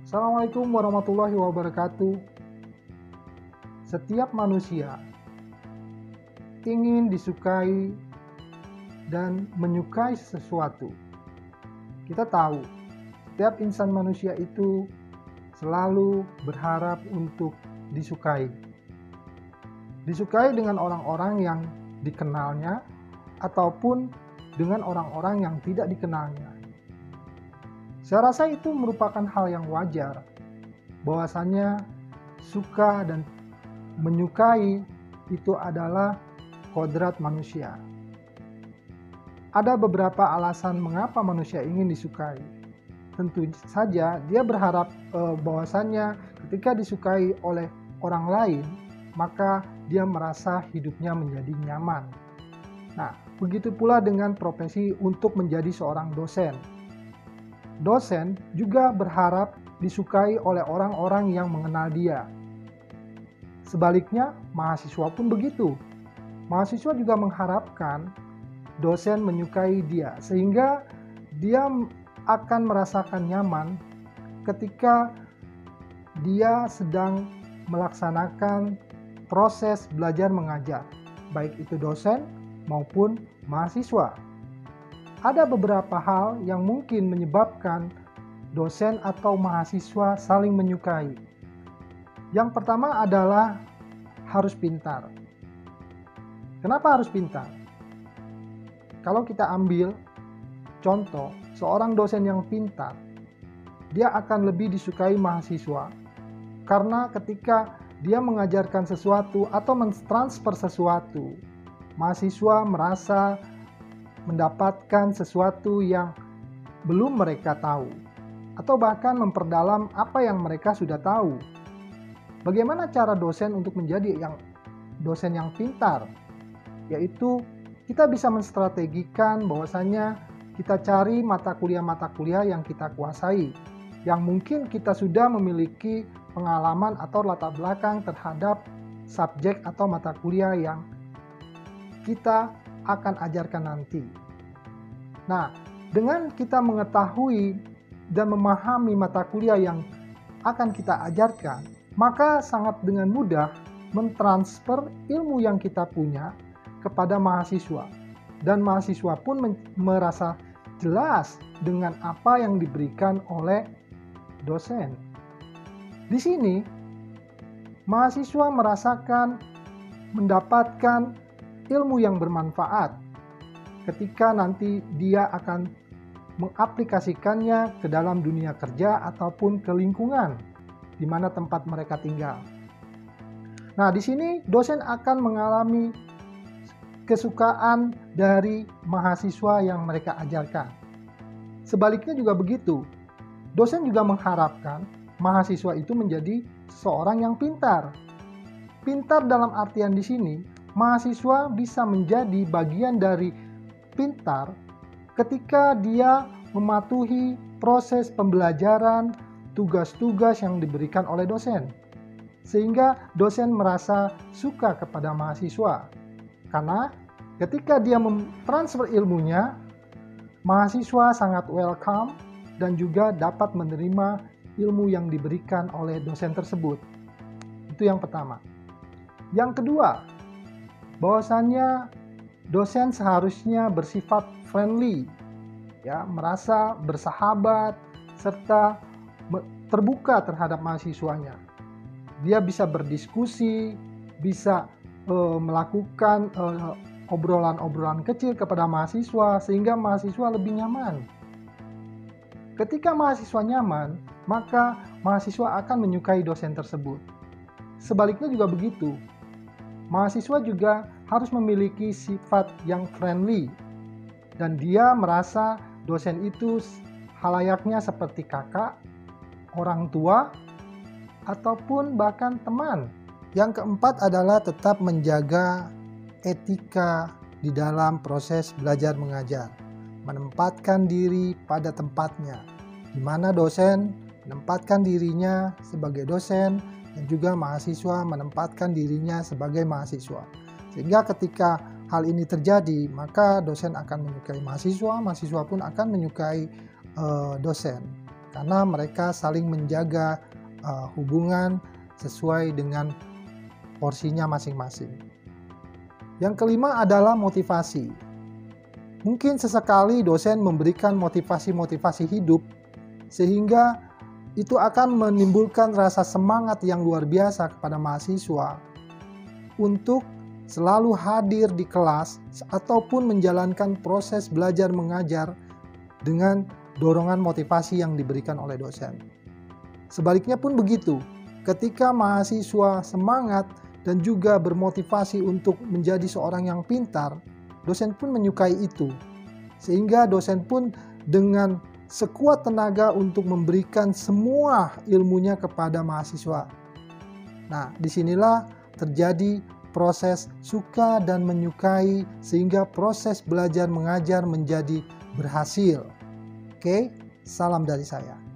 Assalamualaikum warahmatullahi wabarakatuh. Setiap manusia ingin disukai dan menyukai sesuatu. Kita tahu, setiap insan manusia itu selalu berharap untuk disukai. Disukai dengan orang-orang yang dikenalnya ataupun dengan orang-orang yang tidak dikenalnya. Saya rasa itu merupakan hal yang wajar, bahwasannya suka dan menyukai itu adalah kodrat manusia. Ada beberapa alasan mengapa manusia ingin disukai. Tentu saja dia berharap bahwasannya ketika disukai oleh orang lain, maka dia merasa hidupnya menjadi nyaman. Nah, begitu pula dengan profesi untuk menjadi seorang dosen. Dosen juga berharap disukai oleh orang-orang yang mengenal dia. Sebaliknya, mahasiswa pun begitu. Mahasiswa juga mengharapkan dosen menyukai dia, sehingga dia akan merasakan nyaman ketika dia sedang melaksanakan proses belajar mengajar, baik itu dosen maupun mahasiswa. Ada beberapa hal yang mungkin menyebabkan dosen atau mahasiswa saling menyukai. Yang pertama adalah harus pintar. Kenapa harus pintar? Kalau kita ambil contoh, seorang dosen yang pintar, dia akan lebih disukai mahasiswa. Karena ketika dia mengajarkan sesuatu atau mentransfer sesuatu, mahasiswa merasa mendapatkan sesuatu yang belum mereka tahu, atau bahkan memperdalam apa yang mereka sudah tahu. Bagaimana cara dosen untuk menjadi dosen yang pintar? Yaitu kita bisa menstrategikan bahwasanya kita cari mata kuliah yang kita kuasai, yang mungkin kita sudah memiliki pengalaman atau latar belakang terhadap subjek atau mata kuliah yang kita akan ajarkan nanti. Nah, dengan kita mengetahui dan memahami mata kuliah yang akan kita ajarkan, maka sangat dengan mudah mentransfer ilmu yang kita punya kepada mahasiswa. Dan mahasiswa pun merasa jelas dengan apa yang diberikan oleh dosen. Di sini, mahasiswa merasakan mendapatkan ilmu yang bermanfaat ketika nanti dia akan mengaplikasikannya ke dalam dunia kerja ataupun ke lingkungan di mana tempat mereka tinggal. Nah, di sini dosen akan mengalami kesukaan dari mahasiswa yang mereka ajarkan. Sebaliknya juga begitu. Dosen juga mengharapkan mahasiswa itu menjadi seorang yang pintar. Pintar dalam artian di sini, mahasiswa bisa menjadi bagian dari pintar ketika dia mematuhi proses pembelajaran, tugas-tugas yang diberikan oleh dosen. Sehingga dosen merasa suka kepada mahasiswa. Karena ketika dia mentransfer ilmunya, mahasiswa sangat welcome dan juga dapat menerima ilmu yang diberikan oleh dosen tersebut. Itu yang pertama. Yang kedua, bahwasannya dosen seharusnya bersifat friendly, ya, merasa bersahabat serta terbuka terhadap mahasiswanya. Dia bisa berdiskusi, bisa melakukan obrolan-obrolan kecil kepada mahasiswa sehingga mahasiswa lebih nyaman. Ketika mahasiswa nyaman, maka mahasiswa akan menyukai dosen tersebut. Sebaliknya juga begitu. Mahasiswa juga harus memiliki sifat yang friendly dan dia merasa dosen itu halayaknya seperti kakak, orang tua, ataupun bahkan teman. Yang keempat adalah tetap menjaga etika di dalam proses belajar mengajar, menempatkan diri pada tempatnya, di mana dosen menempatkan dirinya sebagai dosen dan juga mahasiswa menempatkan dirinya sebagai mahasiswa. Sehingga ketika hal ini terjadi, maka dosen akan menyukai mahasiswa, mahasiswa pun akan menyukai dosen. karena mereka saling menjaga hubungan sesuai dengan porsinya masing-masing. Yang kelima adalah motivasi. Mungkin sesekali dosen memberikan motivasi-motivasi hidup sehingga itu akan menimbulkan rasa semangat yang luar biasa kepada mahasiswa untuk selalu hadir di kelas ataupun menjalankan proses belajar mengajar dengan dorongan motivasi yang diberikan oleh dosen. Sebaliknya pun begitu, ketika mahasiswa semangat dan juga bermotivasi untuk menjadi seorang yang pintar, dosen pun menyukai itu. Sehingga dosen pun dengan sekuat tenaga untuk memberikan semua ilmunya kepada mahasiswa. Nah, disinilah terjadi proses suka dan menyukai sehingga proses belajar mengajar menjadi berhasil. Oke, salam dari saya.